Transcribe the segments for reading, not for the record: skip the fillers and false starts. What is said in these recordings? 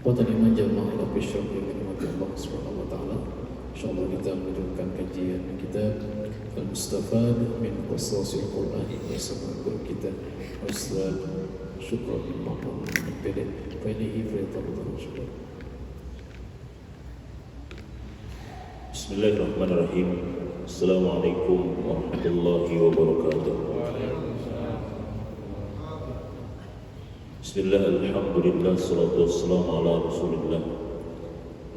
Watanima jamaah Rabbi syurga nikmati Allah subhanahu wa ta'ala. InsyaAllah kita melanjutkan kajian kitab Al-Mustafad min Qasasil Quran bersama guru kita Ustaz Syukran Mahmud PD Faidihi Faidabullah Syukran. Bismillahirrahmanirrahim. Assalamualaikum warahmatullahi wabarakatuh. Bismillah, alhamdulillah, salatu wassalamu ala rasulillah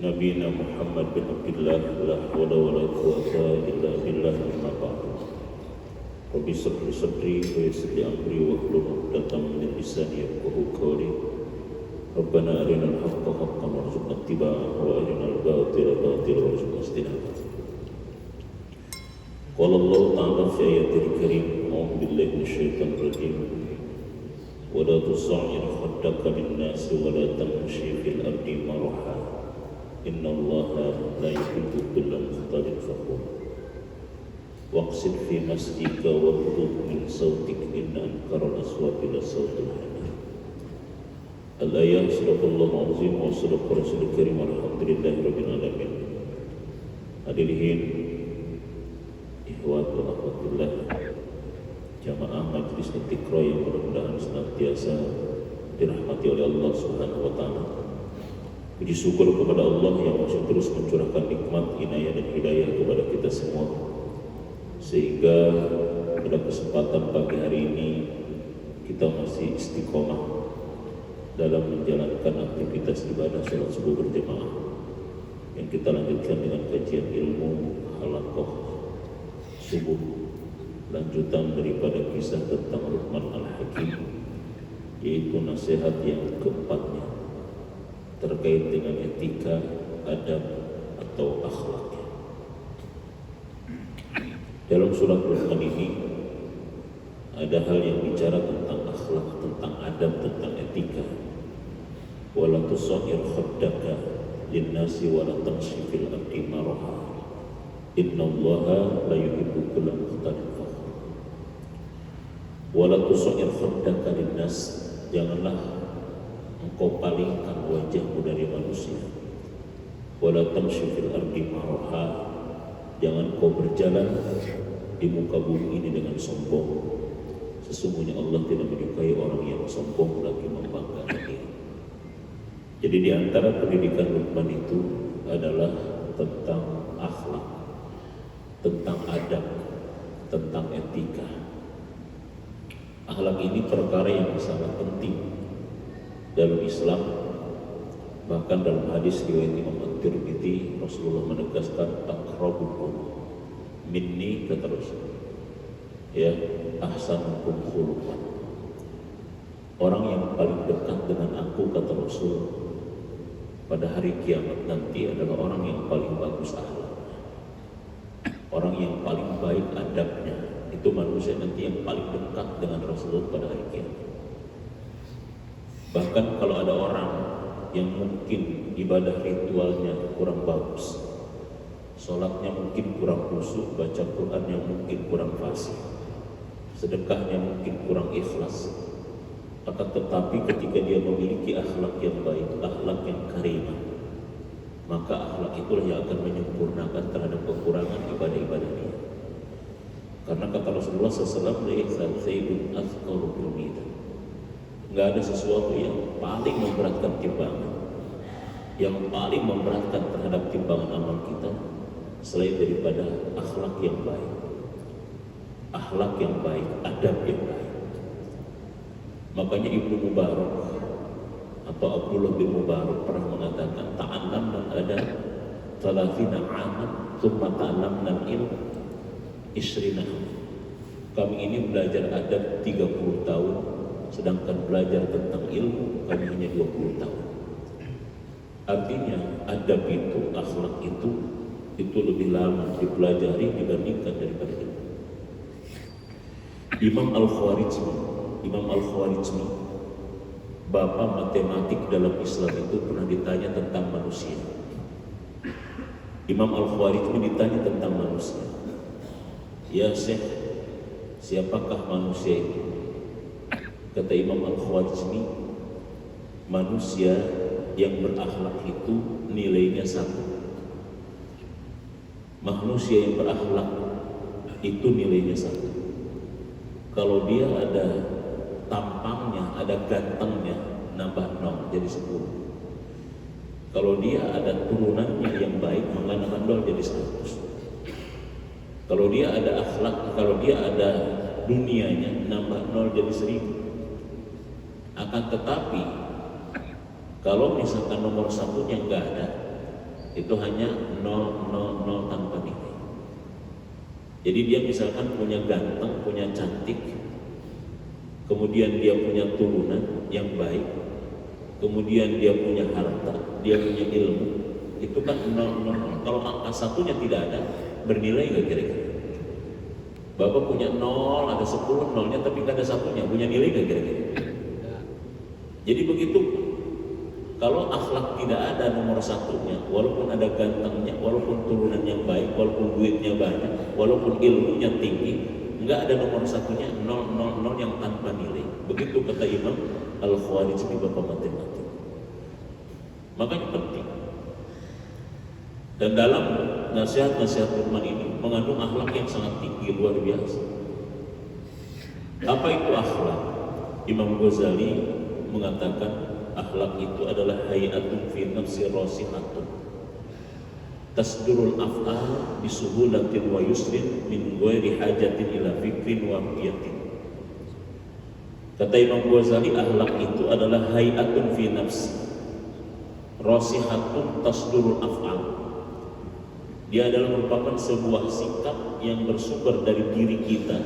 Nabina Muhammad bin Abdullah. La hawla wa la quwwata illa billah. Amma ba'du. Rabbi shrah li sadri wa yassir li amri wahlul 'uqdatam min lisani yafqahu qawli. Rabbana arinal haqqa haqqan warzuqna ittiba'ahu wa arinal batila batilan warzuqna ijtinabah. Qala Allah ta'ala fi ayatil karim, a'udzu billahi minasyaitonir rajim. Wa la tusa'ir khaddaka lin-nasi wa la tamshi fil ardi maraha. Innallaha la yuhibbu kulla mukhtalin fakhur. Waqsid fi masjidika waghdud min sautik inna ankaral aswati la sautul hamir. Al-ayat sadaqallahu azim wa sadaqa rasulul karim walhamdulillahi rabbil alamin. Hadirin ikhwat wa akhwatillah, jamaah majlis Istiqra yang mudah-mudahan senantiasa dirahmati oleh Allah Subhanahu wa taala. Puji syukur kepada Allah yang masih terus mencurahkan nikmat, inayah dan hidayah kepada kita semua, sehingga pada kesempatan pagi hari ini kita masih istiqomah dalam menjalankan aktivitas ibadah salat subuh berjamaah yang kita lanjutkan dengan kajian ilmu halaqah subuh, lanjutan daripada kisah tentang Luqman Al-Hakim, yaitu nasihat yang keempatnya terkait dengan etika, adab atau akhlak. Dalam surah Luqman ini ada hal yang bicara tentang akhlak, tentang adab, tentang etika. Wala tusahhir khaddaka lin-nasi wa la tamshi fil ardi maraha. Innallaha la yuhibbu kulla mukhtalin fakhur. Wala tusahhir khaddaka lin-nas, janganlah engkau palingkan wajahmu dari manusia. Wala tamshi fil ardi maraha, jangan kau berjalan di muka bumi ini dengan sombong. Sesungguhnya Allah tidak menyukai orang yang sombong lagi membanggakan diri. Jadi di antara pendidikan Luqman itu adalah tentang akhlak, tentang adab, tentang etika. Akhlak ini perkara yang sangat penting dalam Islam. Bahkan dalam hadis riwayat Imam At-Tirmidzi, Rasulullah menegaskan aqrabukum minni, kata Rasul, ya, ahsanukum khuluqan. Orang yang paling dekat dengan aku, kata Rasul, pada hari kiamat nanti adalah orang yang paling bagus akhlak, orang yang paling baik adabnya. Itu manusia nanti yang paling dekat dengan Rasulullah pada hari kiamat. Bahkan kalau ada orang yang mungkin ibadah ritualnya kurang bagus, sholatnya mungkin kurang khusyuk, baca Qurannya mungkin kurang fasih, sedekahnya mungkin kurang ikhlas, akan tetapi ketika dia memiliki akhlak yang baik, akhlak yang karimah, maka akhlak itulah yang akan menyempurnakan terhadap kekurangan ibadah-ibadah dia. Karena kata Rasulullah SAW, "Laisa sayyidun azkaru bil mizan." Nggak ada sesuatu yang paling memberatkan timbangan, yang paling memberatkan terhadap timbangan amal kita selain daripada akhlak yang baik. Akhlak yang baik, adab yang baik. Makanya Ibnu Mubarak atau Abdullah bin Mubarak pernah mengatakan, ta'allamna adab 30 aman thumma ta'allamna ilm 20. Kami ini belajar adab 30 tahun, sedangkan belajar tentang ilmu kami hanya 20 tahun. Artinya adab itu, akhlak itu lebih lama dipelajari dibandingkan daripada ilmu. Imam Al-Khwarizmi, bapak matematik dalam Islam, itu pernah ditanya tentang manusia. Imam Al-Khwarizmi ditanya tentang manusia. Ya Syekh, siapakah manusia itu? Kata Imam Al-Khwarizmi, manusia yang berakhlak itu nilainya 1. Manusia yang berakhlak itu nilainya 1. Kalau dia ada tampangnya, ada gantengnya, nambah 0 jadi 10. Kalau dia ada turunannya yang baik, maka nambah 0 jadi 100. Kalau dia ada akhlak, kalau dia ada dunianya, nambah 0 jadi 1000. Akan tetapi kalau misalkan nomor 1-nya nggak ada, itu hanya 0, 0, 0 tanpa nilai. Jadi dia misalkan punya ganteng, punya cantik, kemudian dia punya turunan yang baik, kemudian dia punya harta, dia punya ilmu, itu kan 0, 0, 0. Kalau angka 1-nya tidak ada, bernilai nggak kira-kira? Bapak punya 0, ada 10 nolnya, tapi nggak ada 1-nya, punya nilai nggak kira-kira? Jadi begitu. Kalau akhlak tidak ada nomor 1-nya, walaupun ada gantengnya, walaupun turunan yang baik, walaupun duitnya banyak, walaupun ilmunya tinggi, nggak ada nomor 1-nya, 0, 0, 0 yang tanpa nilai. Begitu kata Imam Al-Khawarij di bapak matematik. Makanya penting. Dan dalam nasihat-nasihat Luqman ini mengandung akhlak yang sangat tinggi, luar biasa. Apa itu akhlak? Imam Ghazali mengatakan akhlak itu adalah hayatun fi nafsi rasihatun tasdurul af'al bisuhulatin wa yusrin min ghairi hajatin ila fikrin wa ru'yatin. Kata Imam Ghazali, akhlak itu adalah hayatun fi nafsi rasihatun tasdurul af'al. Dia adalah merupakan sebuah sikap yang bersumber dari diri kita,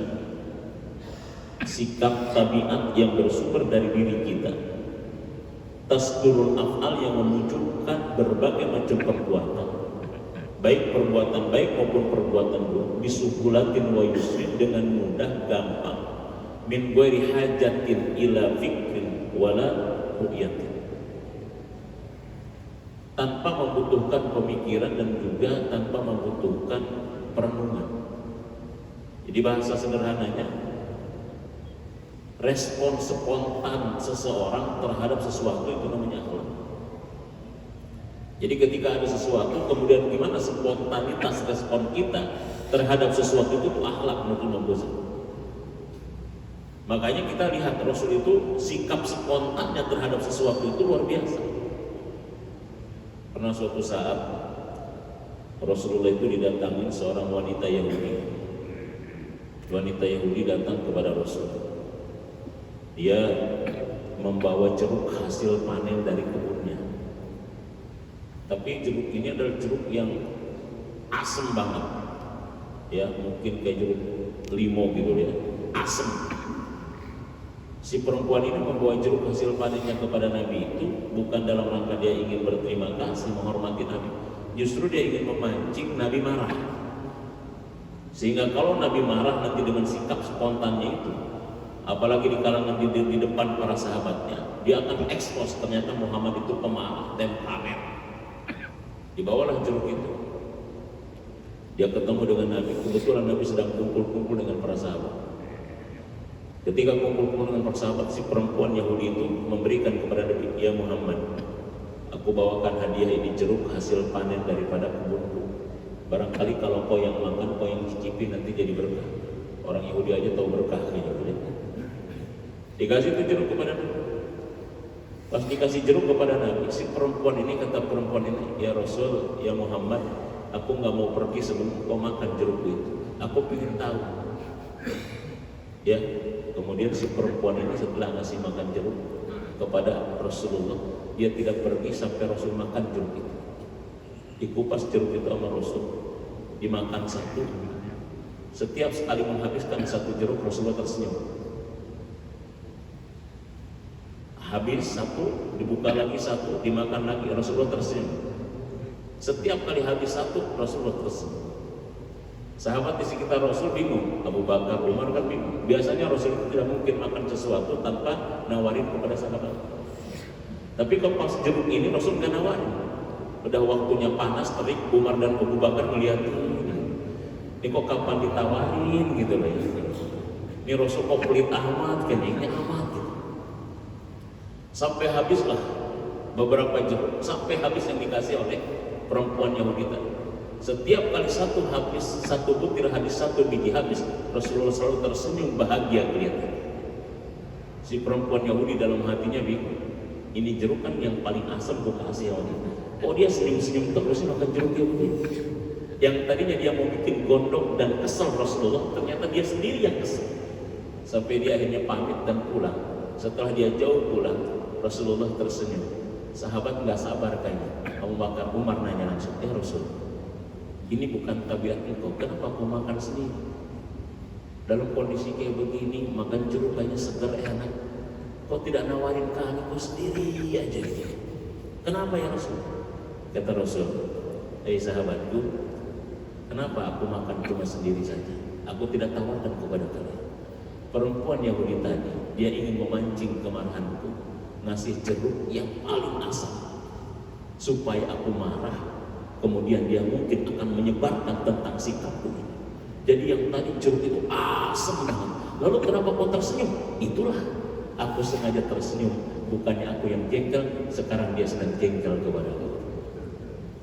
sikap tabiat yang bersumber dari diri kita. Tasdurul af'al yang memunculkan berbagai macam perbuatan, baik perbuatan baik maupun perbuatan buruk, bisuhulatin wa yusrin, dengan mudah gampang, min ghairi hajatin ila fikrin wala ru'yatin, tanpa membutuhkan pemikiran dan juga tanpa membutuhkan perenungan. Jadi bahasa sederhananya, respon spontan seseorang terhadap sesuatu itu namanya akhlak. Jadi ketika ada sesuatu, kemudian gimana spontanitas respon kita terhadap sesuatu itu akhlak menurut Imam Ghazali. Makanya kita lihat Rasul itu sikap spontannya terhadap sesuatu itu luar biasa. Pernah suatu saat Rasulullah itu didatangi seorang wanita Yahudi. Wanita Yahudi datang kepada Rasul. Dia membawa jeruk hasil panen dari kebunnya. Tapi jeruk ini adalah jeruk yang asem banget. Ya, mungkin kayak jeruk limau gitu ya, asem. Si perempuan ini membawa jeruk hasil panennya kepada Nabi itu bukan dalam rangka dia ingin berterima kasih, menghormati Nabi. Justru dia ingin memancing Nabi marah. Sehingga kalau Nabi marah nanti dengan sikap spontannya itu, apalagi di kalangan di depan para sahabatnya, dia akan ekspos ternyata Muhammad itu pemarah, temperamen. Dibawalah jeruk itu. Dia ketemu dengan Nabi. Kebetulan Nabi sedang kumpul-kumpul dengan para sahabat. Ketika kumpul-kumpul dengan para sahabat, si perempuan Yahudi itu memberikan kepada Nabi, "Ya Muhammad, aku bawakan hadiah ini, jeruk hasil panen daripada kebunku. Barangkali kalau kau yang makan, kau yang cicipi, nanti jadi berkah." Orang Yahudi aja tahu berkah kayaknya. Dikasih itu jeruk kepada Nabi. Pas dikasih jeruk kepada Nabi, si perempuan ini, kata perempuan ini, "Ya Rasul, ya Muhammad, aku nggak mau pergi sebelum kau makan jeruk itu. Aku ingin tahu." Ya, kemudian si perempuan ini setelah ngasih makan jeruk kepada Rasulullah, dia tidak pergi sampai Rasul makan jeruk itu. Dikupas jeruk itu sama Rasul, dimakan satu. Setiap sekali menghabiskan satu jeruk, Rasulullah tersenyum. Habis satu, dibuka lagi satu, dimakan lagi, Rasulullah tersenyum. Setiap kali habis satu, Rasulullah tersenyum. Sahabat di sekitar Rasul bingung, Abu Bakar, Umar kan bingung. Biasanya Rasul itu tidak mungkin makan sesuatu tanpa nawarin kepada sahabat. Tapi kalau pas jeruk ini Rasul nggak nawarin. Udah waktunya panas, terik, Umar dan Abu Bakar melihat ini kok kapan ditawarin gitu loh. Ini Rasul kok pelit amat, kayaknya amat. Gitu. Sampai habislah beberapa jeruk sampai habis yang dikasih oleh perempuan Yahudi tadi. Setiap kali satu butir habis, satu biji habis, Rasulullah selalu tersenyum bahagia kelihatan. Si perempuan Yahudi dalam hatinya bingung, ini jeruk kan yang paling asam gue kasih ya Allah. Oh dia senyum-senyum terus makan jeruk Yahudi. Yang tadinya dia mau bikin gondok dan kesel Rasulullah, ternyata dia sendiri yang kesel. Sampai dia akhirnya pamit dan pulang. Setelah dia jauh pulang, Rasulullah tersenyum. Sahabat nggak sabar kayaknya. Abu Bakar, Umar nanya langsung, ya Rasul, ini bukan tabiat engkau, kenapa kau makan sendiri? Dalam kondisi kayak begini, makan jeruk kayaknya segar enak. Kau tidak nawarin kami, kau sendiri aja gitu. Kenapa ya Rasul? Kata Rasul, sahabatku, kenapa aku makan cuma sendiri saja? Aku tidak tawarkan kepada kalian. Perempuan Yahudi tadi, dia ingin memancing kemarahanku, ngasih jeruk yang paling asam supaya aku marah. Kemudian dia mungkin akan menyebarkan tentang sikapku ini. Jadi yang tadi jeruk itu asam banget. Lalu kenapa kau tersenyum? Itulah aku sengaja tersenyum. Bukannya aku yang jengkel, sekarang dia sedang jengkel kepada aku.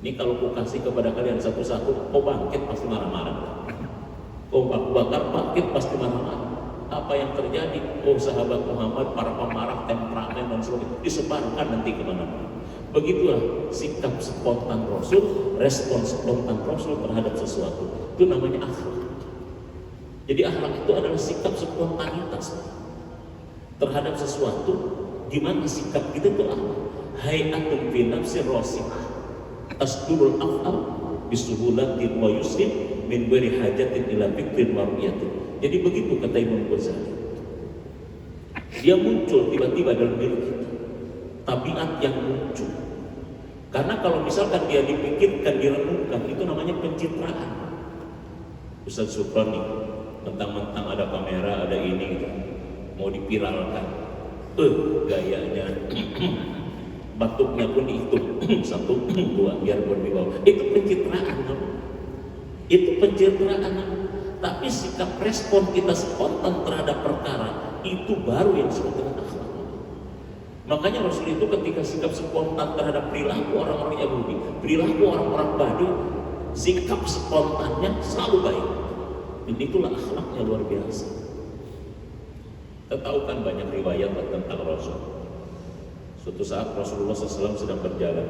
Ini kalau ku kasih kepada kalian satu-satu, kau bangkit pasti marah-marah. Kau bakar bangkit pasti marah-marah. Apa yang terjadi? Oh sahabat Muhammad, para pemarah, temperamen dan sebagainya disebarkan nanti kemana-mana. Begitulah sikap spontan Rasul, respon spontan Rasul terhadap sesuatu. Itu namanya akhlak. Jadi akhlak itu adalah sikap spontanitas terhadap sesuatu. Gimana sikap kita itu akhlak? Hayatun fi nafsi rasimah tasdurul af'al bisuhulatin wa yusrin min ghairi hajatin ila fikrin wa ru'yatin. Jadi begitu kata Imam Ghazali. Dia muncul tiba-tiba dalam diri kita. Tabiat yang muncul. Karena kalau misalkan dia dipikirkan, direnungkan, itu namanya pencitraan. Ustaz Suprani, mentang-mentang ada kamera, ada ini gitu, mau dipiralkan. Gayanya batuknya pun dihitung 1, 2 biar berwibawa. Itu pencitraan. Itu pencitraan. Tapi sikap respon kita spontan terhadap perkara itu baru yang disebut dengan akhlak. Makanya Rasul itu ketika sikap spontan terhadap perilaku orang-orang Yahudi, perilaku orang-orang Badui, sikap spontannya selalu baik. Dan itulah akhlaknya luar biasa. Kita tahu kan banyak riwayat tentang Rasul. Suatu saat Rasulullah SAW sedang berjalan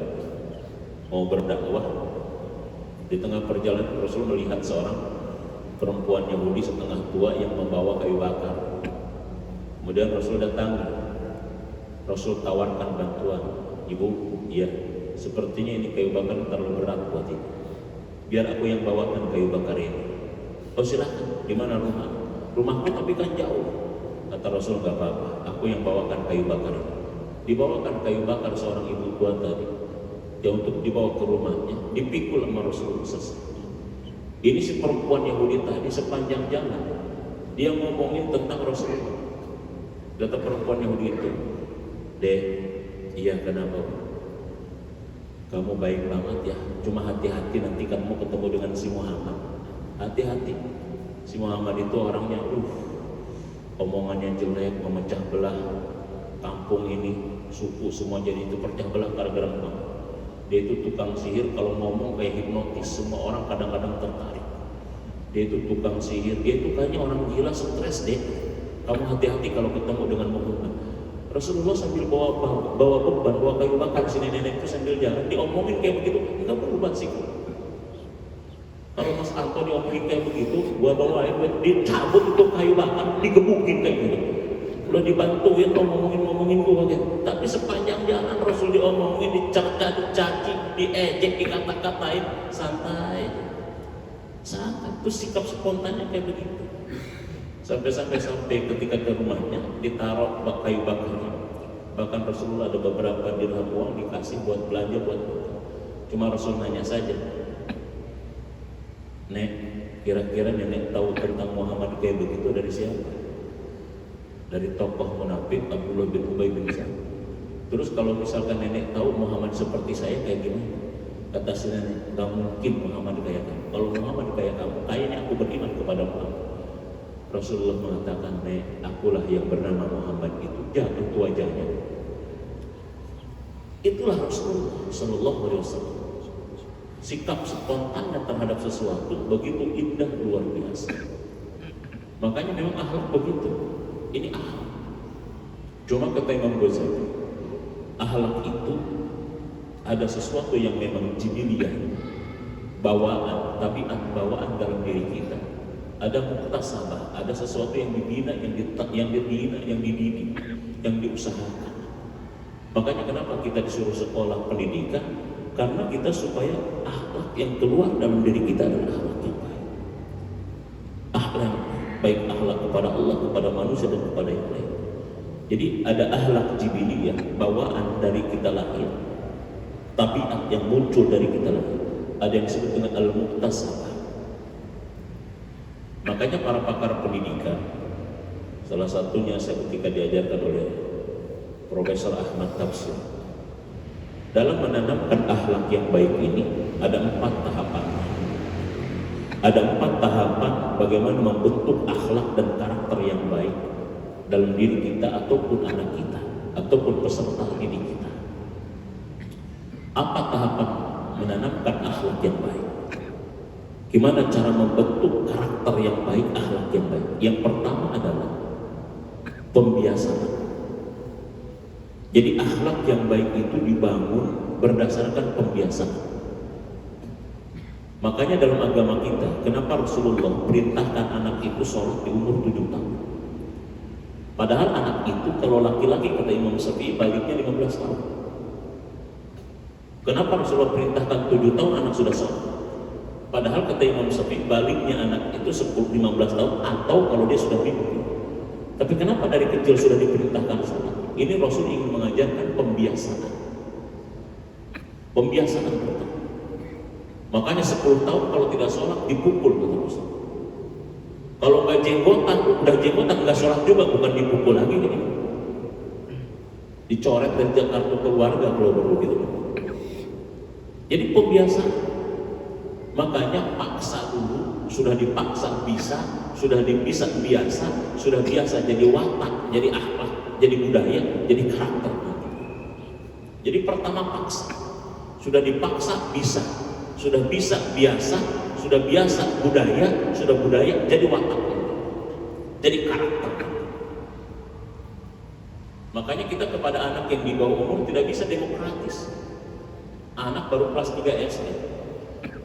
mau berdakwah. Di tengah perjalanan Rasul melihat seorang perempuan Yahudi setengah tua yang membawa kayu bakar. Kemudian Rasul datang, Rasul tawarkan bantuan. Ibu, iya, sepertinya ini kayu bakar terlalu berat buat ibu. Biar aku yang bawakan kayu bakar ini. Oh silakan, di mana rumah? Rumahku tapi kan jauh. Kata Rasul, nggak apa-apa, aku yang bawakan kayu bakar ini. Dibawakan kayu bakar seorang ibu tua tadi. Ya untuk dibawa ke rumahnya, dipikul sama Rasulullah SAW. Ini si perempuan Yahudi tadi sepanjang jalan dia ngomongin tentang Rasulullah. Kata perempuan Yahudi itu, "Deh, iya kenapa? Kamu baik banget ya. Cuma hati-hati nanti kamu ketemu dengan si Muhammad. Hati-hati. Si Muhammad itu orangnya, omongannya jelek, memecah belah kampung ini, suku semua jadi itu pecah belah gara-gara Muhammad. Dia itu tukang sihir, kalau ngomong kayak hipnotis, semua orang kadang-kadang tertarik. Dia itu tukang sihir, dia itu kayaknya orang gila, stres deh. Kamu hati-hati kalau ketemu dengan Muhammad." Rasulullah sambil bawa beban, bawa kayu bakar, si nenek itu sambil jalan, diomongin kayak begitu, enggak berubah sih. Kalau Mas Anto diomongin kayak begitu, gua bawain, dicabut itu kayu bakar, digebukin kayak gitu. Udah dibantuin, ngomongin gua gitu. Tapi sepanjang jalan Rasul diomongin, dicerca, dicaci, diejek, dikata-katain, santai. Itu sikap spontannya kayak begitu. Sampai ketika ke rumahnya ditaruh kayu bakarnya. Bahkan Rasulullah ada beberapa dirham uang dikasih buat belanja buat bekal. Cuma Rasul nanya saja, "Nek, kira-kira nenek tahu tentang Muhammad kayak begitu dari siapa?" Dari tokoh munafik Abdullah bin Ubay bin Salul. Terus kalau misalkan nenek tahu Muhammad seperti saya kayak gimana? Kata si nenek, "Gak mungkin Muhammad kayak kamu. Kalau Muhammad kayak kamu, kayaknya aku beriman kepada Muhammad." Rasulullah mengatakan, "Nek, akulah yang bernama Muhammad itu." Jatuh wajahnya. Itulah Rasulullah Sallallahu Alaihi Wasallam. Sikap spontannya terhadap sesuatu begitu indah, luar biasa. Makanya memang akhlak begitu. Ini akhlak. Cuma kata Imam Ghazali, akhlak itu ada sesuatu yang memang jibiliyah, bawaan, tabiat bawaan dalam diri kita. Ada muktasabah, ada sesuatu yang dibina, yang dididik, yang diusahakan. Makanya kenapa kita disuruh sekolah pendidikan? Karena kita supaya akhlak yang keluar dalam diri kita adalah akhlak yang baik. Akhlak baik, akhlak kepada Allah, kepada manusia, dan kepada yang lain. Jadi ada akhlak jibiliyah, bawaan dari kita lahir, tabiat yang muncul dari kita lahir. Ada yang disebut dengan al-muktasabah. Makanya para pakar pendidikan, salah satunya saya ketika diajarkan oleh Profesor Ahmad Tafsir, dalam menanamkan akhlak yang baik ini ada 4 tahapan. Ada 4 tahapan bagaimana membentuk akhlak dan karakter yang baik dalam diri kita ataupun anak kita ataupun peserta didik kita. Apa tahapan menanamkan akhlak yang baik? Gimana cara membentuk karakter yang baik, akhlak yang baik? Yang pertama adalah pembiasaan. Jadi akhlak yang baik itu dibangun berdasarkan pembiasaan. Makanya dalam agama kita, kenapa Rasulullah perintahkan anak itu sholat di umur 7 tahun? Padahal anak itu kalau laki-laki kata Imam Syafi'i baliknya 15 tahun. Kenapa Rasulullah perintahkan 7 tahun anak sudah sholat? Padahal kata Imam Syafi'i baliknya anak itu 10-15 tahun atau kalau dia sudah mimpi. Tapi kenapa dari kecil sudah diperintahkan sholat? Ini Rasul ingin mengajarkan pembiasaan. Pembiasaan pertama. Makanya 10 tahun kalau tidak sholat dipukul kata Rasul. Kalau nggak jenggotan, udah jenggotan nggak sholat juga, bukan dipukul lagi ini. Dicoret dari kartu keluarga kalau perlu gitu. Jadi pembiasaan. Makanya paksa dulu, sudah dipaksa bisa, sudah bisa biasa, sudah biasa jadi watak, jadi akhlak, jadi budaya, jadi karakter. Jadi pertama paksa, sudah dipaksa bisa, sudah bisa biasa, sudah biasa budaya, sudah budaya jadi watak, jadi karakter. Makanya kita kepada anak yang di bawah umur tidak bisa demokratis. Anak baru kelas 3 SD,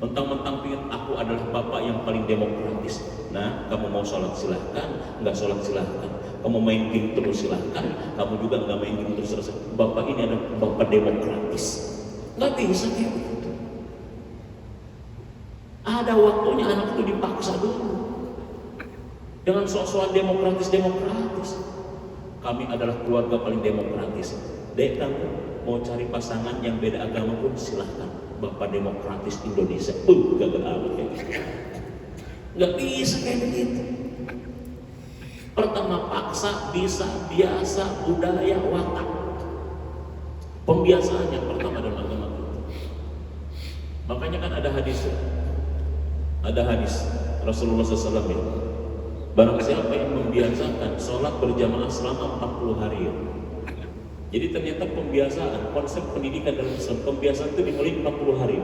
mentang-mentang pingin aku adalah bapak yang paling demokratis. Nah, kamu mau sholat silahkan, nggak sholat silahkan. Kamu main game terus silahkan, kamu juga nggak main game terus. Bapak ini adalah bapak demokratis. Nggak bisa kayak begitu. Ada waktunya anak itu dipaksa dulu. Dengan soal demokratis. Kami adalah keluarga paling demokratis. Dek, kamu mau cari pasangan yang beda agama pun silahkan. Bapak demokratis Indonesia, gagal amat kayak gitu. Nggak bisa kayak begitu. Pertama paksa, bisa, biasa, budaya, watak. Pembiasaan yang pertama dalam agama kita. Makanya kan ada hadis Rasulullah SAW ya. Barang siapa yang membiasakan sholat berjamaah selama 40 hari ya. Jadi ternyata pembiasaan, konsep pendidikan dalam Islam, pembiasaan itu dimulai 40 hari.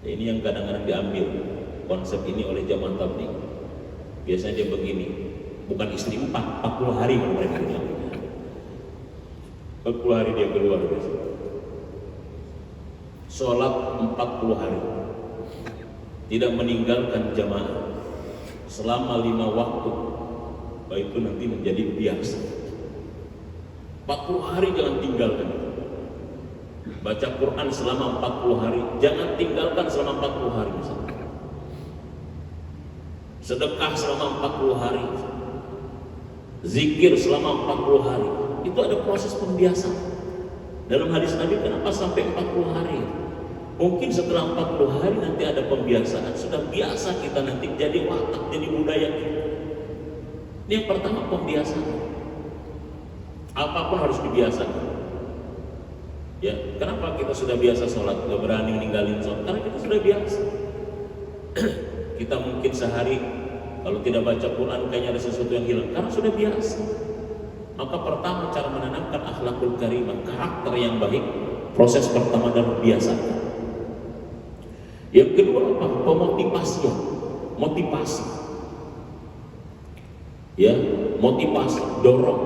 Ya, ini yang kadang-kadang diambil konsep ini oleh zaman tabligh. Biasanya dia begini, bukan istri 40 hari kalau mereka bilang. 40 hari dia keluar biasanya. Sholat 40 hari. Tidak meninggalkan jamaah selama 5 waktu. Baik itu nanti menjadi biasa. 40 hari jangan tinggalkan. Baca Quran selama 40 hari, jangan tinggalkan selama 40 hari misalnya. Sedekah selama 40 hari. Zikir selama 40 hari. Itu ada proses pembiasaan. Dalam hadis Nabi kenapa sampai 40 hari? Mungkin setelah 40 hari nanti ada pembiasaan. Sudah biasa kita nanti jadi watak, jadi budaya kita. Ini yang pertama pembiasaan. Apapun harus dibiasakan. Ya, kenapa kita sudah biasa sholat, gak berani ninggalin sholat? Karena kita sudah biasa. Kita mungkin sehari kalau tidak baca Quran kayaknya ada sesuatu yang hilang. Karena sudah biasa. Maka pertama cara menanamkan akhlakul karimah, karakter yang baik, proses pertama adalah biasakan. Yang kedua apa? Pemotivasian, motivasi. Ya, motivasi, dorong,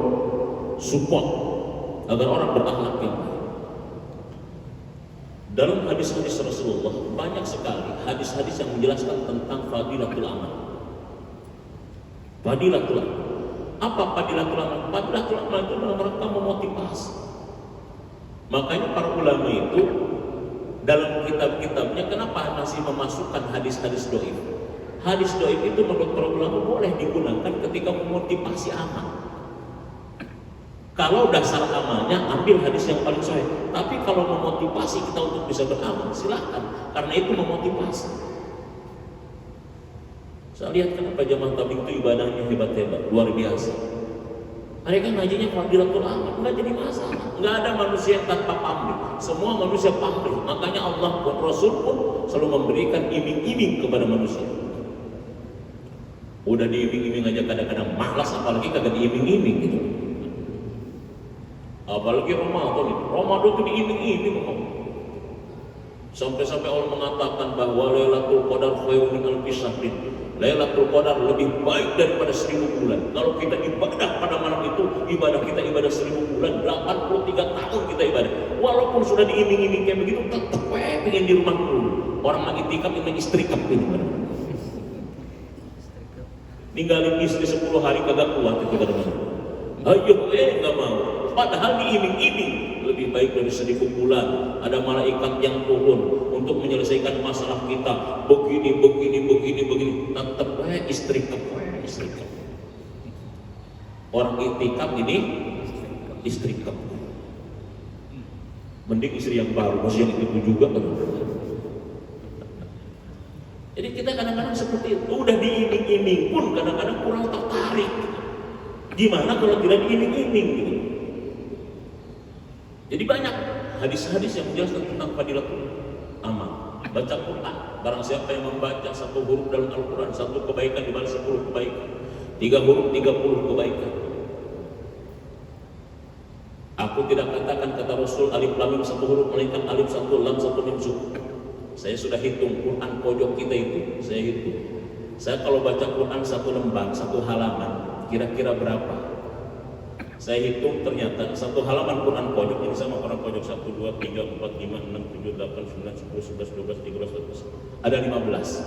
support agar orang berakhlak yang baik. Dalam hadis-hadis Rasulullah banyak sekali hadis-hadis yang menjelaskan tentang fadilatul amal. Fadilatul amal. Apa fadilatul amal? Fadilatul amal itu dalam rangka memotivasi. Makanya para ulama itu dalam kitab-kitabnya kenapa masih memasukkan hadis-hadis doif? Hadis doif itu menurut para ulama boleh digunakan ketika memotivasi amal. Kalau dasar amalnya ambil hadis yang paling sahih. Tapi kalau memotivasi kita untuk bisa beramal, silakan. Karena itu memotivasi. Saya lihat kenapa jamaah tabligh itu ibadahnya hebat-hebat, luar biasa. Mereka ngajinya fadilatul amal, nggak jadi masalah. Nggak ada manusia yang tanpa pamrih. Semua manusia pamrih. Makanya Allah buat Rasul pun selalu memberikan iming-iming kepada manusia. Udah diiming-iming aja kadang-kadang malas, apalagi kagak diiming-iming gitu. Apalagi Ramadan itu diiming-iming. Sampai-sampai Allah mengatakan bahwa Lailatul Qadar khairun min alfi syahrin. Lailatul Qadar lebih baik daripada 1000 bulan. Kalau kita ibadah pada malam itu, ibadah kita ibadah 1000 bulan, 83 tahun kita ibadah. Walaupun sudah diiming-iming kayak begitu, tetap pengen di rumah dulu. Orang lagi tikap ini istrikap ini. Ninggalin istri 10 hari kagak kuat itu kadang-kadang. Ayo, nggak mau. Padahal diiming-iming lebih baik dari 1000 bulan. Ada malaikat yang turun untuk menyelesaikan masalah kita. Begini. Tetap istrikap. Orang itikaf ini istrikap. Mending istri yang baru, masih yang itu juga kan. Jadi kita kadang-kadang seperti itu. Udah diiming-iming pun kadang-kadang kurang tertarik. Gimana kalau tidak diiming-iming gitu. Jadi banyak hadis-hadis yang menjelaskan tentang fadilatul amal. Baca Quran, barang siapa yang membaca 1 huruf dalam Al-Quran, 1 kebaikan dibalas 10 kebaikan. 3 huruf 30 kebaikan. Aku tidak katakan kata Rasul alif lam mim 1 huruf, melainkan alif 1 lam 1 mim sukun. Saya sudah hitung Quran pojok kita itu, saya hitung. Saya kalau baca Quran 1 lembar, 1 halaman, kira-kira berapa? Saya hitung ternyata 1 halaman Quran pojok ini sama Quran pojok 1, 2, 3, 4, 5, 6, 7, 8, 9, 10, 11, 12, 13, 14. Ada 15.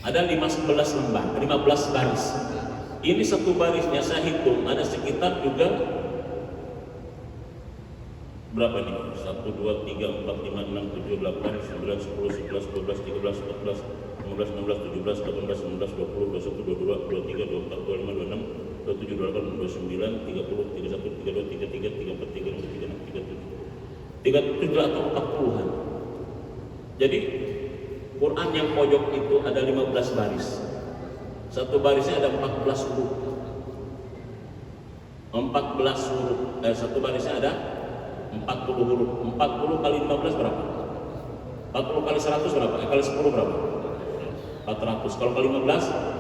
Ada 15 lembar, 15 baris. Ini 1 barisnya saya hitung ada sekitar juga berapa nih? 1, 2, 3, 4, 5, 6, 7, 8, 9, 10, 11, 12, 13, 14, 15, 16, 17, 18, 19, 20, 21, 22, 23, 24, 25, 26, 27, 28, 29, 30, 31, 32, 33, 34, 35, 36, 37. 37 atau 40-an. Jadi Quran yang pojok itu ada 15 baris. 1 barisnya ada 14 huruf. 14 huruf. 1 barisnya ada 40 huruf. 40 kali 15 berapa? 40 kali 100 berapa? Kali 10 berapa? 400. Kalau kali 15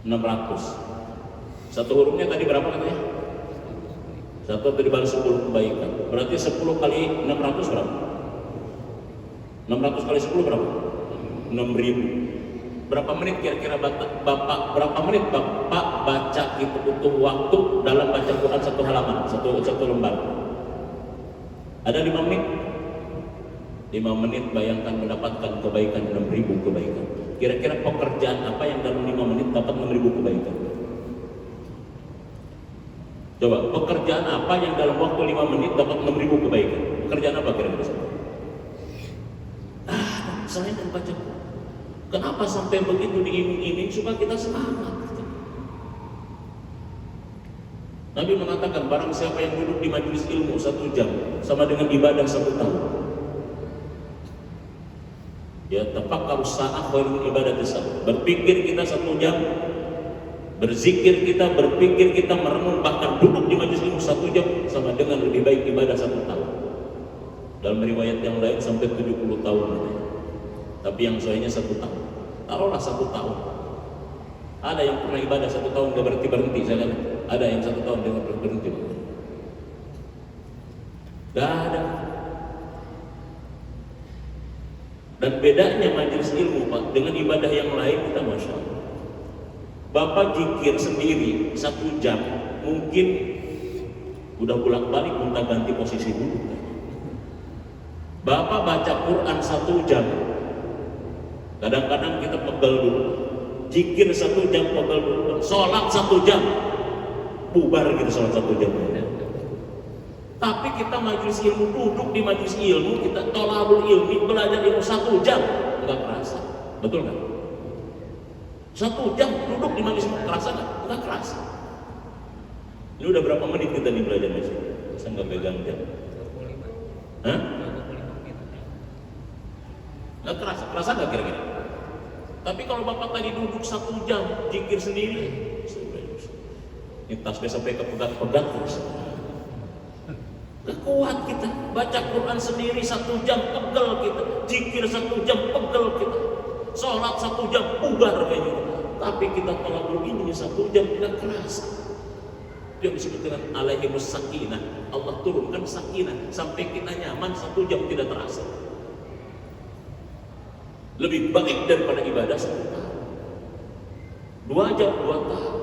600. 1 hurufnya tadi berapa katanya? 1 tadi balas 10 kebaikan. Berarti 10 kali 600 berapa? 600 kali 10 berapa? 6000. Berapa menit kira-kira Bapak baca itu butuh waktu dalam baca Quran 1 halaman, 1 lembar? Ada 5 menit? 5 menit bayangkan mendapatkan kebaikan 6000 kebaikan. Kira-kira pekerjaan apa yang dalam 5 menit dapat 6000 kebaikan? Coba, pekerjaan apa yang dalam waktu 5 menit dapat 6000 kebaikan? Pekerjaan apa kira-kira? Saya kan baca. Kenapa sampai begitu diiming-iming supaya kita semangat? Nabi mengatakan barang siapa yang duduk di majelis ilmu 1 jam sama dengan ibadah 1 tahun. Ya, tafakkur sa'ah khairun ibadah sa'ah. Berpikir kita 1 jam, berzikir kita, berpikir kita, merenung, bahkan duduk di majelis ilmu 1 jam sama dengan lebih baik ibadah 1 tahun. Dalam riwayat yang lain sampai 70 tahun. Tapi yang sahihnya 1 tahun. Taruhlah 1 tahun. Ada yang pernah ibadah 1 tahun gak berhenti, saya lihat. Ada yang 1 tahun dia gak berhenti. Gak ada. Dan bedanya majelis ilmu Pak dengan ibadah yang lain, kita Masya Allah. Bapak zikir sendiri 1 jam, mungkin udah bolak-balik minta ganti posisi dulu. Bapak baca Quran 1 jam, kadang-kadang kita pegel dulu. Zikir 1 jam pegel dulu. Sholat 1 jam, bubar gitu sholat 1 jam. Tapi kita majelis ilmu, duduk di majelis ilmu, kita tolabul ilmi, belajar ilmu 1 jam, nggak kerasa, betul nggak? 1 jam duduk di majelis ilmu, kerasa nggak? Nggak kerasa. Ini udah berapa menit kita di belajar majelis? Saya nggak pegang jam. Hah? Nggak kerasa, kerasa nggak kira-kira? Tapi kalau bapak tadi duduk 1 jam, zikir sendiri, ini tasbih sampai ke pegat-pegat terus. Gak kuat kita, baca Quran sendiri 1 jam pegel kita, zikir 1 jam pegel kita, sholat 1 jam bubar kayak gitu. Tapi kita tolak ini 1 jam tidak kerasa. Itu yang disebut dengan alaihimus sakinah. Allah turunkan sakinah sampai kita nyaman 1 jam tidak terasa. Lebih baik daripada ibadah 1 tahun. 2 jam 2 tahun.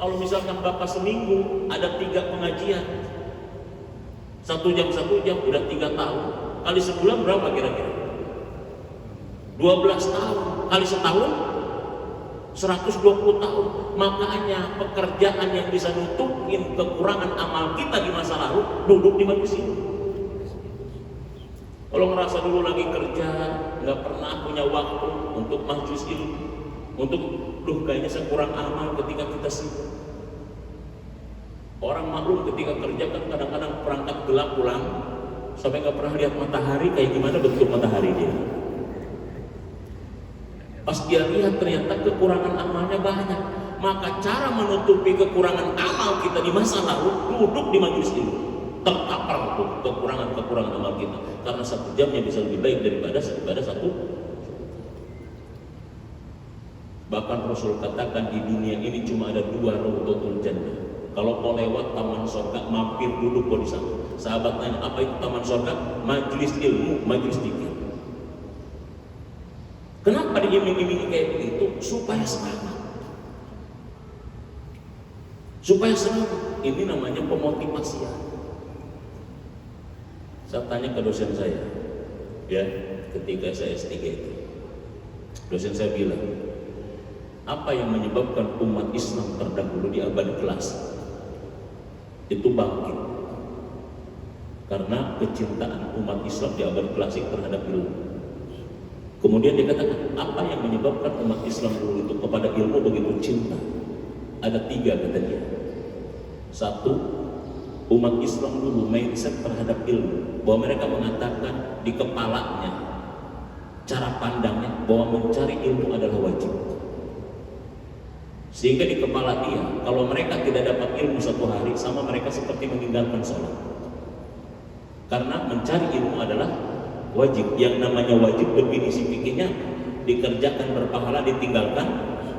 Kalau misalkan bapak seminggu ada 3 pengajian, 1 jam 1 jam udah 3 tahun, kali sebulan berapa kira-kira? 12 tahun, kali setahun 120 tahun. Makanya pekerjaan yang bisa nutupin kekurangan amal kita di masa lalu, duduk di majelis ini. Kalau ngerasa dulu lagi kerja, nggak pernah punya waktu untuk majelis ilmu, untuk kayaknya saya kurang amal ketika kita sibuk. Orang maklum ketika kerja kan kadang-kadang perangkat gelap pulang, sampai nggak pernah lihat matahari kayak gimana bentuk matahari dia. Pas dia lihat ternyata kekurangan amalnya banyak, maka cara menutupi kekurangan amal kita di masa lalu, duduk di majelis ilmu, terkapar tuh kekurangan amal kita, karena 1 jamnya bisa lebih baik daripada 1. Bahkan Rasul katakan di dunia ini cuma ada 2 raudhatul jannah. Kalau mau lewat taman surga, mampir duduk di sana. Sahabat nanya, apa itu taman surga? Majelis ilmu, majelis zikir. Kenapa diiming-imingi kayak begitu? Supaya semangat. Supaya semangat. Ini namanya pemotivasian. Saya tanya ke dosen saya, ya, ketika saya S3 itu, dosen saya bilang, apa yang menyebabkan umat Islam terdahulu di abad kelas itu bangkit? Karena kecintaan umat Islam di abad klasik terhadap ilmu. Kemudian dia katakan, apa yang menyebabkan umat Islam dulu itu kepada ilmu begitu cinta? Ada 3 kata dia. 1, umat Islam dulu mindset terhadap ilmu, bahwa mereka mengatakan di kepalanya, cara pandangnya bahwa mencari ilmu adalah wajib. Sehingga di kepala dia, kalau mereka tidak dapat ilmu 1 hari, sama mereka seperti meninggalkan sholat. Karena mencari ilmu adalah wajib. Yang namanya wajib definisi fikihnya dikerjakan berpahala, ditinggalkan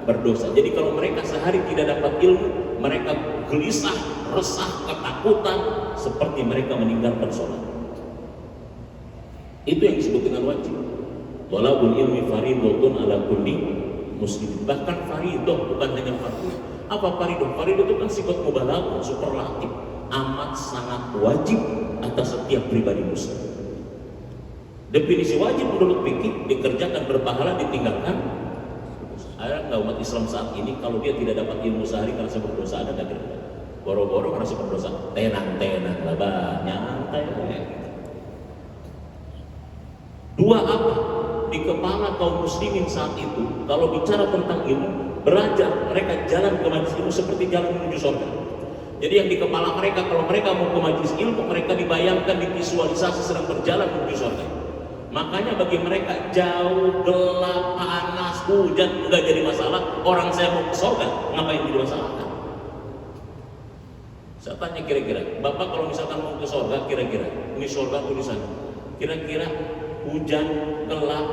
berdosa. Jadi kalau mereka sehari tidak dapat ilmu, mereka gelisah, resah, ketakutan, seperti mereka meninggalkan sholat. Itu yang disebut dengan wajib. Walabul ilmi faridotun ala kulli muslim. Bahkan faridoh, bukan hanya fardu. Apa faridoh? Faridoh itu kan sifat mubalaghah, superlatif, amat sangat wajib atas setiap pribadi muslim. Definisi wajib menurut fikih dikerjakan berpahala, ditinggalkan. Ada nggak umat Islam saat ini kalau dia tidak dapat ilmu sehari karena berdosa? Ada nggak kira-kira? Boro-boro karena berdosa, tenang lah, nyantai. 2 apa? Di kepala kaum muslimin saat itu, kalau bicara tentang ilmu, belajar, mereka jalan ke majelis ilmu seperti jalan menuju surga. Jadi yang di kepala mereka, kalau mereka mau ke majelis ilmu, mereka dibayangkan, divisualisasi sedang berjalan menuju surga. Makanya bagi mereka jauh, gelap, panas, hujan enggak jadi masalah. Orang saya mau ke surga, ngapain jadi masalah? Saya tanya kira-kira, Bapak kalau misalkan mau ke surga, kira-kira ini surga tulisan, kira-kira hujan, gelap,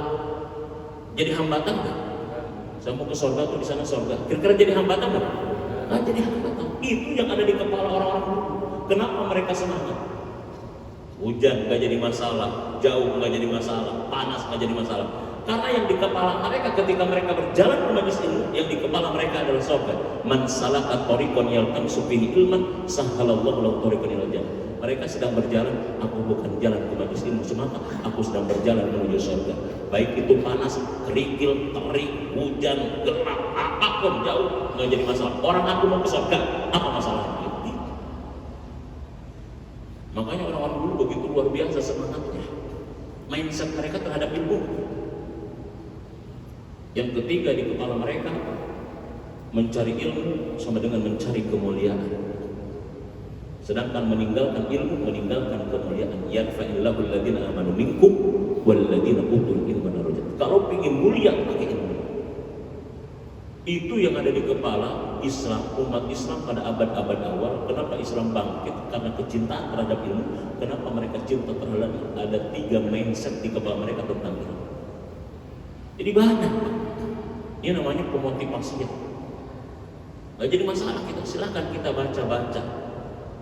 jadi hambatan nggak? Saya mau ke surga tuh di sana surga. Kira-kira jadi hambatan nggak? Nggak jadi hambatan. Itu yang ada di kepala orang-orang dulu. Kenapa mereka semangat? Hujan nggak jadi masalah, jauh nggak jadi masalah, panas nggak jadi masalah. Karena yang di kepala mereka ketika mereka berjalan ke majelis ilmu, yang di kepala mereka adalah surga. Man salaka tariqan yaltamisu fihi ilman, sahhalallahu lahu tariqan ilal jannah. Mereka sedang berjalan, aku bukan jalan ke majelis ilmu semata, aku sedang berjalan menuju surga. Baik itu panas, kerikil, terik, hujan, gelap, apapun jauh nggak jadi masalah. Orang aku mau ke surga, apa masalahnya? Makanya orang-orang dulu begitu luar biasa semangatnya, mindset mereka terhadap ilmu. Yang ketiga di kepala mereka, mencari ilmu sama dengan mencari kemuliaan. Sedangkan meninggalkan ilmu, meninggalkan kemuliaan. Yarfa'illahu alladhina amanu minkum walladhina utul ilma darajat. Kalau ingin mulia pakai ilmu. Itu yang ada di kepala Islam, umat Islam pada abad-abad awal. Kenapa Islam bangkit? Karena kecintaan terhadap ilmu. Kenapa mereka cinta terhadap? Ada 3 mindset di kepala mereka tentang ilmu. Jadi banyak. Ini namanya pemotivasi. Gak jadi masalah kita. Silakan kita baca-baca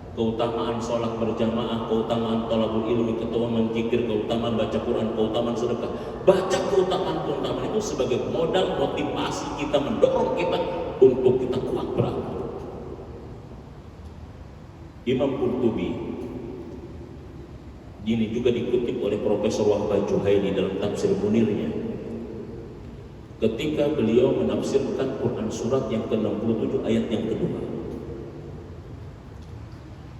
keutamaan sholat berjamaah, keutamaan thalabul ilmi, keutamaan zikir, keutamaan baca Quran, keutamaan sedekah. Baca keutamaan-keutamaan itu sebagai modal motivasi kita, mendorong kita untuk kita kuat beramal. Imam Qurtubi ini juga dikutip oleh Profesor Wahbah Juhaini dalam tafsir Munirnya. Ketika beliau menafsirkan Quran surat yang ke-67 ayat yang kedua.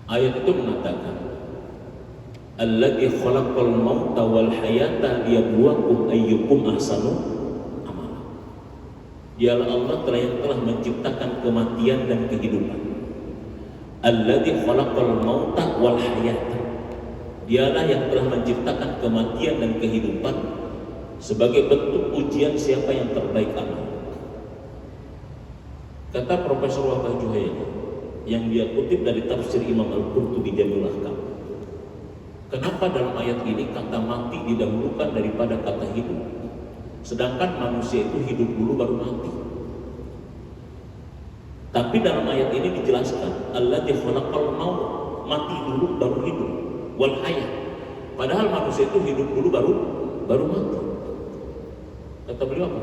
Ayat itu mengatakan, Alladzi khalaqal mauta wal hayata liyabluwakum ayyukum ahsanu amala. Dialah Allah yang telah menciptakan kematian dan kehidupan. Alladzi khalaqal mauta wal hayata. Dialah yang telah menciptakan kematian dan kehidupan sebagai bentuk ujian siapa yang terbaik amal. Kata Profesor Wahbah Juhaini yang dia kutip dari tafsir Imam Al-Qurtubi Jamil Ahkam. Kenapa dalam ayat ini kata mati didahulukan daripada kata hidup? Sedangkan manusia itu hidup dulu baru mati. Tapi dalam ayat ini dijelaskan Alladzi khalaqal maut, mati dulu baru hidup, wal hayat. Padahal manusia itu hidup dulu baru mati. Kata beliau apa?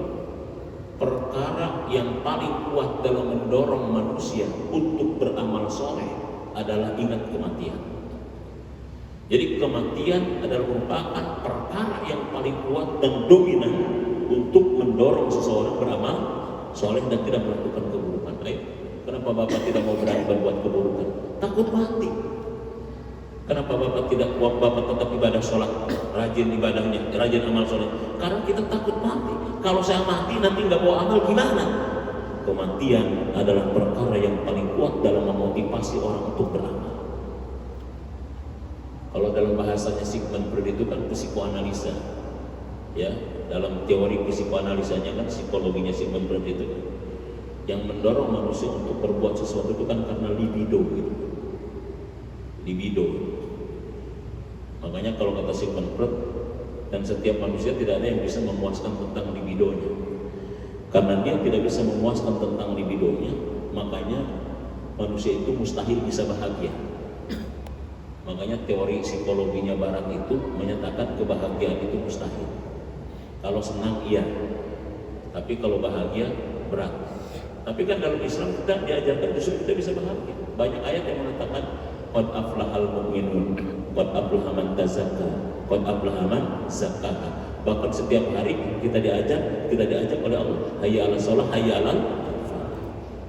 Perkara yang paling kuat dalam mendorong manusia untuk beramal soleh adalah ingat kematian. Jadi kematian adalah merupakan perkara yang paling kuat dan dominan untuk mendorong seseorang beramal soleh dan tidak melakukan keburukan. Kenapa Bapak tidak mau berani berbuat keburukan? Takut mati. Kenapa Bapak tetap ibadah sholat, rajin ibadahnya, rajin amal soleh? Karena kita takut mati. Kalau saya mati nanti nggak bawa amal gimana? Kematian adalah perkara yang paling kuat dalam memotivasi orang untuk beramal. Kalau dalam bahasanya Sigmund Freud itu kan psikoanalisa, ya, dalam teori psikoanalisanya kan psikologinya Sigmund Freud itu kan, yang mendorong manusia untuk berbuat sesuatu itu kan karena libido gitu. Libido. Makanya kalau kata Sigmund Freud, dan setiap manusia tidak ada yang bisa memuaskan tentang libidonya. Karena dia tidak bisa memuaskan tentang libidonya, makanya manusia itu mustahil bisa bahagia. Makanya teori psikologinya barat itu menyatakan kebahagiaan itu mustahil. Kalau senang iya, tapi kalau bahagia berat. Tapi kan dalam Islam kita diajarkan justru kita bisa bahagia. Banyak ayat yang mengatakan qad aflahal mu'minun, qad aflaha man tazakka, qad aflaha man zakkaha. Bahkan setiap hari kita diajak oleh Allah, hayya 'alas shalah, hayya 'alal falah.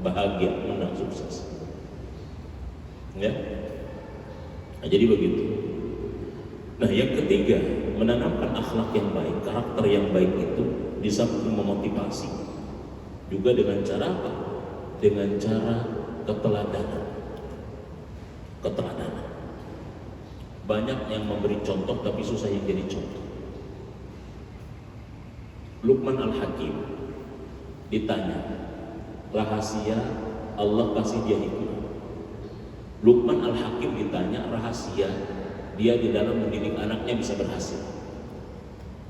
Bahagia, menang, sukses. Ya. Nah, jadi begitu. Nah, yang ketiga, menanamkan akhlak yang baik, karakter yang baik itu di samping memotivasi juga dengan cara apa? Dengan cara keteladanan. Keteladanan. Banyak yang memberi contoh tapi susah yang jadi contoh. Luqman Al-Hakim ditanya, rahasia Allah kasih dia hikmah. Luqman Al-Hakim ditanya rahasia dia di dalam mendidik anaknya bisa berhasil.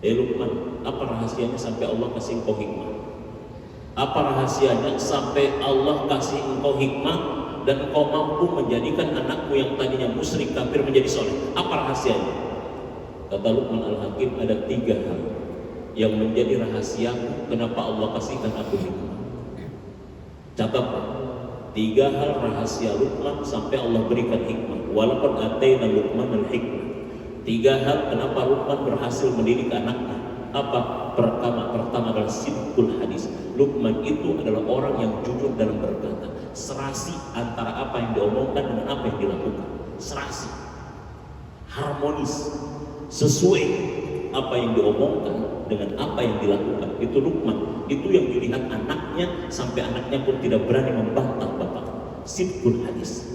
Luqman, apa rahasianya sampai Allah kasih engkau hikmah? Apa rahasianya sampai Allah kasih engkau hikmah dan engkau mampu menjadikan anakmu yang tadinya musyrik kafir menjadi soleh? Apa rahasianya? Kata Luqman Al-Hakim, ada 3 hal yang menjadi rahasiaku kenapa Allah kasihkan aku hikmah. Catat, 3 hal rahasia Luqman sampai Allah berikan hikmah. Walaupun atayna Luqman al-hikmah. 3 hal kenapa Luqman berhasil mendidik anaknya. Apa? Pertama adalah sidqul hadis. Luqman itu adalah orang yang jujur dalam berkata, serasi antara apa yang diomongkan dengan apa yang dilakukan. Serasi, harmonis, sesuai apa yang diomongkan dengan apa yang dilakukan. Itu Luqman. Itu yang dilihat anaknya sampai anaknya pun tidak berani membantah bapak. Sidqul hadis.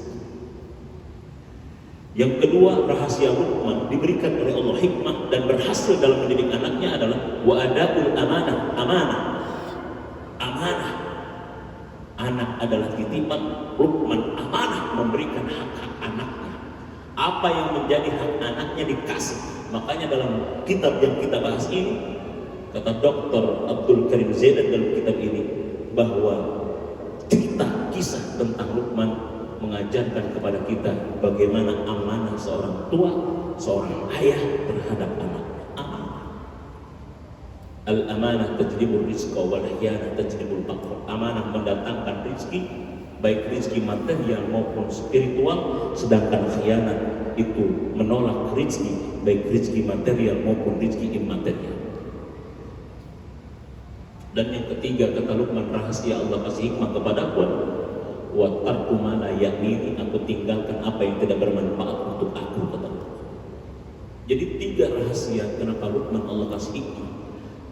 Yang kedua, rahasia Luqman diberikan oleh Allah hikmah dan berhasil dalam mendidik anaknya adalah wa adabul amanah. Amanah. Anak adalah titipan. Luqman amanah memberikan hak-hak anaknya. Apa yang menjadi hak anaknya dikasih. Makanya dalam kitab yang kita bahas ini, kata Dr. Abdul Karim Zaidan dalam kitab ini, bahwa cerita kisah tentang Luqman mengajarkan kepada kita bagaimana amanah seorang tua, seorang ayah terhadap anak. Al-amanah tajlibul rizqa wal khiyanah tajlibul faqr. Amanah mendatangkan rizki, baik rizki material maupun spiritual, sedangkan khianat itu menolak rizki, baik rizki material maupun rizki immaterial. Dan yang ketiga, kata Luqman, rahasia Allah kasih hikmah kepadaku, wa tarku ma la ya'ni, aku tinggalkan apa yang tidak bermanfaat untuk aku, kata Luqman. Jadi 3 rahasia kenapa Luqman Allah kasih hikmah.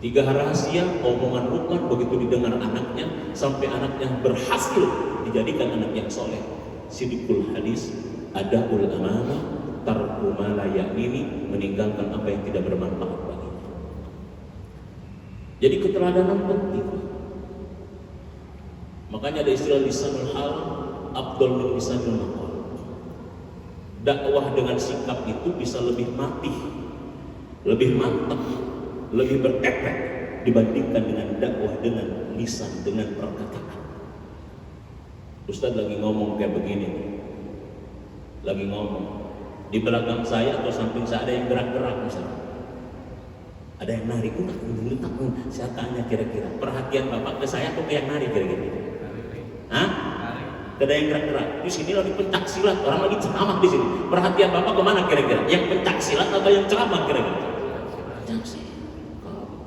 3 rahasia omongan Luqman begitu didengar anaknya sampai anaknya berhasil dijadikan anak yang soleh. Sidqul hadis, adabul amanah, tarku ma la ya'ni, meninggalkan apa yang tidak bermanfaat baginya. Jadi keteladanan penting. Makanya ada istilah lisanul hal afdal min lisanil maqal. Dakwah dengan sikap itu bisa lebih mati, lebih mantap, lebih berefek dibandingkan dengan dakwah dengan lisan, dengan perkataan. Ustaz lagi ngomong kayak begini, lagi ngomong di belakang saya atau samping saya ada yang gerak-gerak misalnya, ada yang narik, saya tanya kira-kira perhatian bapak ke saya atau ke yang narik kira-kira? Hah? Ada yang gerak-gerak. Di sini lagi pencak silat, orang lagi ceramah di sini. Perhatian bapak kemana kira-kira? Yang pencak silat atau yang ceramah kira-kira? Pencak silat.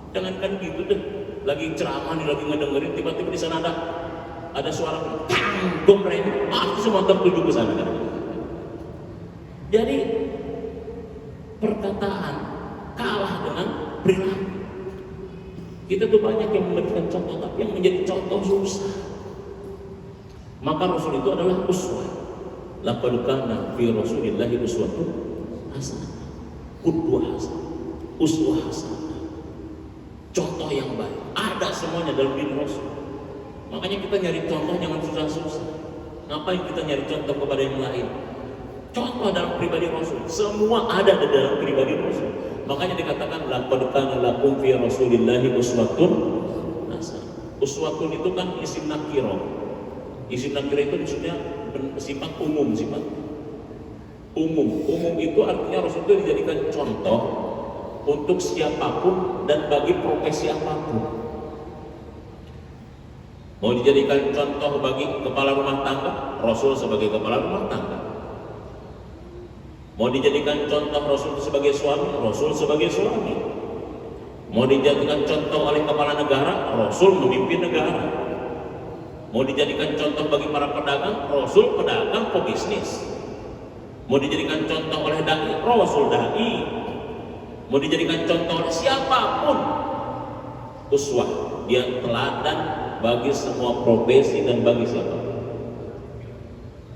Jangankan gitu deh. Lagi ceramah nih, lagi ngedengerin, tiba-tiba di sana ada suara tang, gombreng. Itu semua tertuju ke sana kan. Jadi perkataan kalah dengan perilaku. Kita tuh banyak yang memberikan contoh, tapi yang menjadi contoh susah. Maka Rasul itu adalah uswah. Laqad kana fi Rasulillahi uswatun hasanah. Qudwah hasanah. Uswah hasanah. Contoh yang baik. Ada semuanya dalam diri Rasul. Makanya kita nyari contoh jangan susah-susah. Ngapain kita nyari contoh kepada yang lain? Contoh dalam pribadi Rasul. Semua ada di dalam pribadi Rasul. Makanya dikatakan laqad kana lakum fi Rasulillahi uswatun hasanah. Uswatun itu kan isim nakirah. Isim nakirah itu maksudnya sifat umum, sifat umum. Umum itu artinya Rasul itu dijadikan contoh untuk siapapun dan bagi profesi apapun. Mau dijadikan contoh bagi kepala rumah tangga, Rasul sebagai kepala rumah tangga. Mau dijadikan contoh Rasul sebagai suami, Rasul sebagai suami. Mau dijadikan contoh oleh kepala negara, Rasul memimpin negara. Mau dijadikan contoh bagi para pedagang, Rasul pedagang, pebisnis. Mau dijadikan contoh oleh dai, Rasul dai. Mau dijadikan contoh oleh siapapun, uswah, dia teladan bagi semua profesi dan bagi siapapun.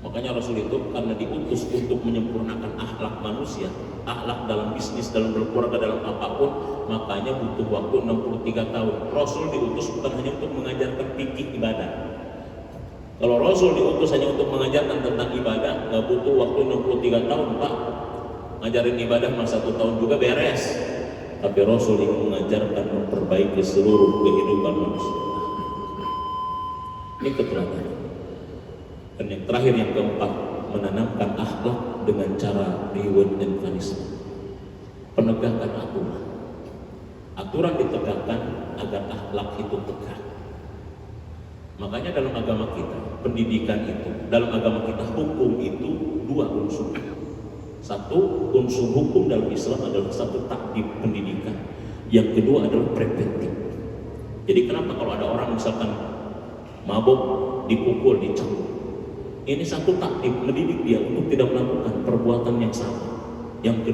Makanya Rasul itu karena diutus untuk menyempurnakan akhlak manusia, akhlak dalam bisnis, dalam berkeluarga, dalam apapun, makanya butuh waktu 63 tahun. Rasul diutus bukan hanya untuk mengajarkan fikih ibadah. Kalau Rasul diutus hanya untuk mengajarkan tentang ibadah, nggak butuh waktu 63 tahun, Pak. Ngajarin ibadah mah 1 tahun juga beres. Tapi Rasul ingin mengajarkan memperbaiki seluruh kehidupan manusia. Ini keteladanan. Dan yang terakhir, yang keempat, menanamkan akhlak dengan cara reward and punishment. Penegakan aturan. Aturan ditegakkan agar akhlak itu tegak. Makanya dalam agama kita, pendidikan itu, dalam agama kita hukum itu dua unsur. Satu, unsur hukum dalam Islam adalah satu takdib pendidikan. Yang kedua adalah preventif. Jadi kenapa kalau ada orang misalkan mabuk, dipukul, dicambuk, ini satu takdib mendidik dia untuk tidak melakukan perbuatan yang sama. Yang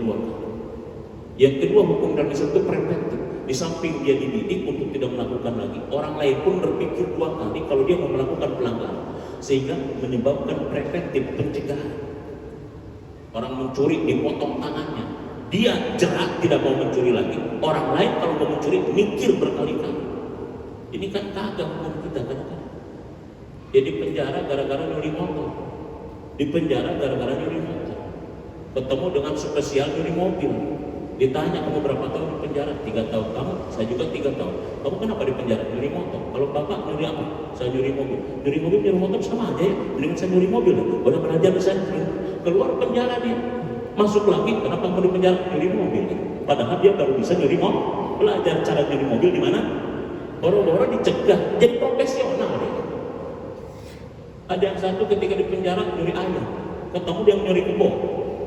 kedua hukum dalam Islam itu preventif. Di samping dia dididik untuk tidak melakukan lagi, orang lain pun berpikir dua kali kalau dia mau melakukan pelanggaran, sehingga menyebabkan preventif, pencegahan. Orang mencuri dipotong tangannya, dia jerak tidak mau mencuri lagi. Orang lain kalau mau mencuri mikir berkali-kali. Ini kan kagak hukum kita kan? Dia di penjara gara-gara nyuri motor, di penjara gara-gara nyuri motor, ketemu dengan spesial nyuri mobil. Ditanya, kamu berapa tahun di penjara? 3 tahun. Kamu? Saya juga 3 tahun. Kamu kenapa di penjara? Nyuri motor. Kalau bapak nyuri apa? Saya nyuri mobil. Nyuri mobil, nyuri motor sama aja ya. Dengan saya nyuri mobil. Udah belajar saya keluar penjara dia. Masuk lagi, kenapa kamu di penjara? Nyuri mobil. Padahal dia baru bisa nyuri mobil. Belajar cara nyuri mobil di mana? Boro-boro dicegah. Jadi profesional dia. Ada yang satu ketika di penjara nyuri ayam. Ketemu dia nyuri kebo.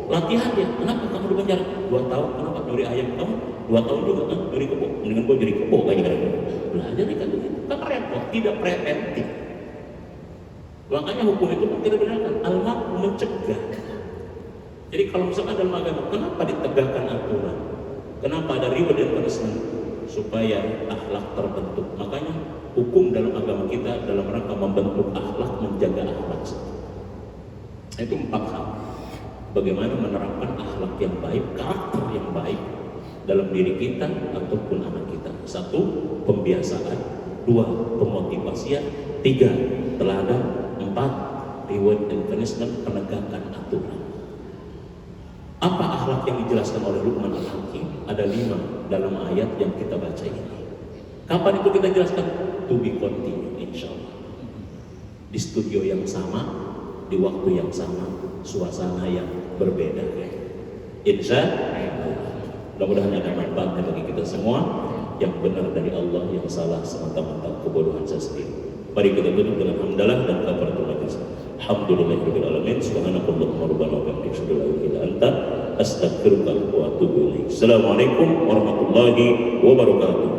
Latihan dia, kenapa kamu di penjara? 2 tahun, kenapa nyuri ayam? Kamu 2 tahun juga kan nyuri kebo. Mendingan gua nyuri kebo kayaknya gara-gara belajar kan begitu. Kan repot, tidak preventif. Makanya hukum itu kita benarkan al-ma'ruf mencegah. Jadi kalau misalkan dalam agama, kenapa ditegakkan aturan? Kenapa ada reward dan punishment? Supaya akhlak terbentuk. Makanya hukum dalam agama kita dalam rangka membentuk akhlak, menjaga akhlak. Itu 4 hal. Bagaimana menerapkan akhlak yang baik, karakter yang baik dalam diri kita ataupun anak kita. 1, pembiasaan. 2, pemotivasian. 3, teladan. 4, reward and punishment, penegakan aturan. Apa akhlak yang dijelaskan oleh Luqman Al-Hakim? Ada 5 dalam ayat yang kita baca ini. Kapan itu kita jelaskan? To be continue, insya Allah. Di studio yang sama, di waktu yang sama, suasana yang berbeda. Insya Allah. Mudah-mudahan ada manfaatnya bagi kita semua. Yang benar dari Allah, yang salah semata-mata kebodohan saya sendiri. Mari kita tutup dengan hamdalah dan kafaratul majlis. Alhamdulillahirabbil alamin. Subhanakallahumma rabbana wa bihamdika asyhadu an la ilaha illa anta astaghfiruka wa atubu ilaik. Assalamualaikum warahmatullahi wabarakatuh.